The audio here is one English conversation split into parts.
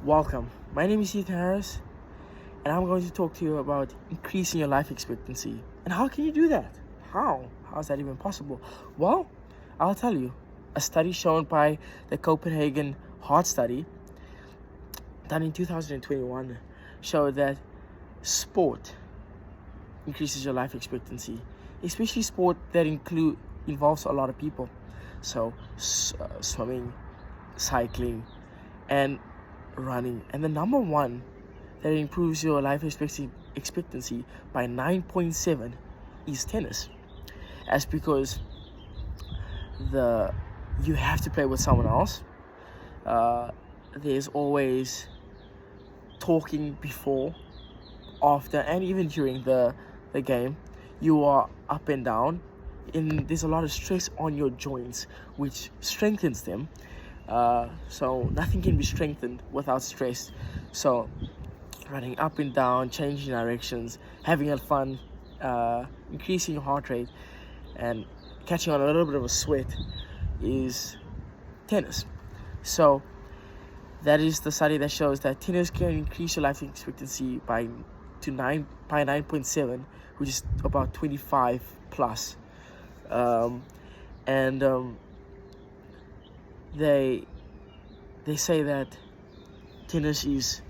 Welcome. My name is Ethan Harris, and I'm going to talk to you about increasing your life expectancy. And how can you do that? How is that even possible? Well, I'll tell you. A study shown by the Copenhagen Heart Study, done in 2021, showed that sport increases your life expectancy, especially sport that involves a lot of people. So, swimming, cycling, and running. And the number one that improves your life expectancy by 9.7 is tennis. That's because you have to play with someone else. There's always talking before, after, and even during the game. You are up and down, and there's a lot of stress on your joints, which strengthens them. So nothing can be strengthened without stress. So running up and down, changing directions, having a fun, increasing your heart rate, and catching on a little bit of a sweat is tennis. So that is the study that shows that tennis can increase your life expectancy by 9.7, which is about 25 plus. They say that tennis is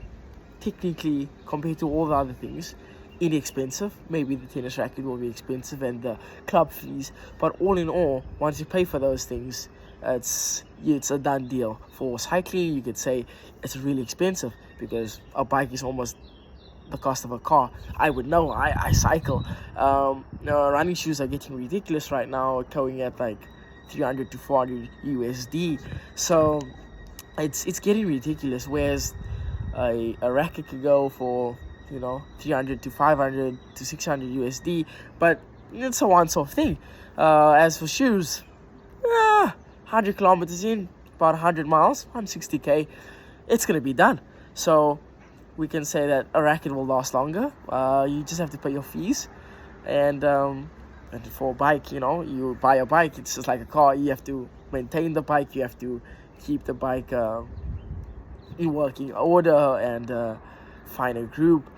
technically, compared to all the other things, inexpensive. Maybe the tennis racket will be expensive and the club fees, but all in all, once you pay for those things, it's a done deal. For cycling, you could say it's really expensive because a bike is almost the cost of a car. I would know. I cycle. Running shoes are getting ridiculous right now, going at like 300 to 400 USD. So it's getting ridiculous. Whereas a racket could go for 300 to 500 to 600 USD, but it's a once-off thing. As for shoes, 100 kilometers in, about 100 miles, 160k, it's gonna be done. So we can say that a racket will last longer. You just have to pay your fees, and for a bike, you buy a bike. It's just like a car. You have to maintain the bike. You have to keep the bike in working order, and find a group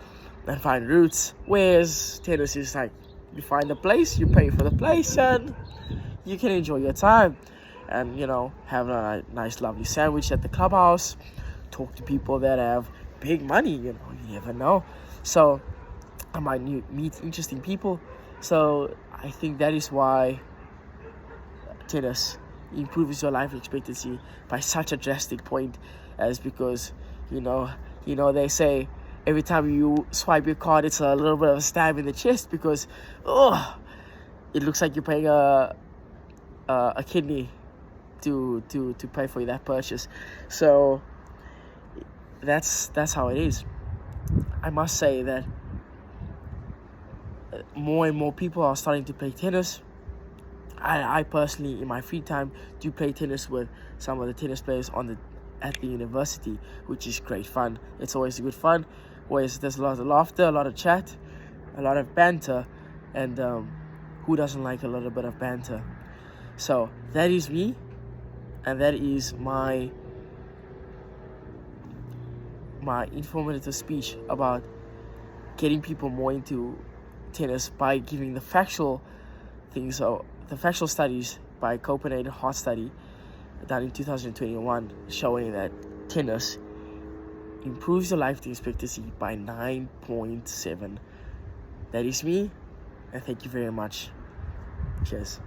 and find routes. Whereas tennis is like, you find a place, you pay for the place, and you can enjoy your time, and have a nice lovely sandwich at the clubhouse, talk to people that have big money. You never know. So I might meet interesting people. So I think that is why tennis improves your life expectancy by such a drastic point, as because they say every time you swipe your card, it's a little bit of a stab in the chest, because it looks like you're paying a kidney to pay for that purchase. So that's how it is. I must say that more and more people are starting to play tennis. I personally, in my free time, do play tennis with some of the tennis players at the university, which is great fun. It's always good fun. Whereas there's a lot of laughter, a lot of chat, a lot of banter, and who doesn't like a little bit of banter? So that is me, and that is my informative speech about getting people more into tennis by giving the factual things, or the factual studies by Copenhagen Heart Study done in 2021, showing that tennis improves your life expectancy by 9.7. That is me, and thank you very much. Cheers.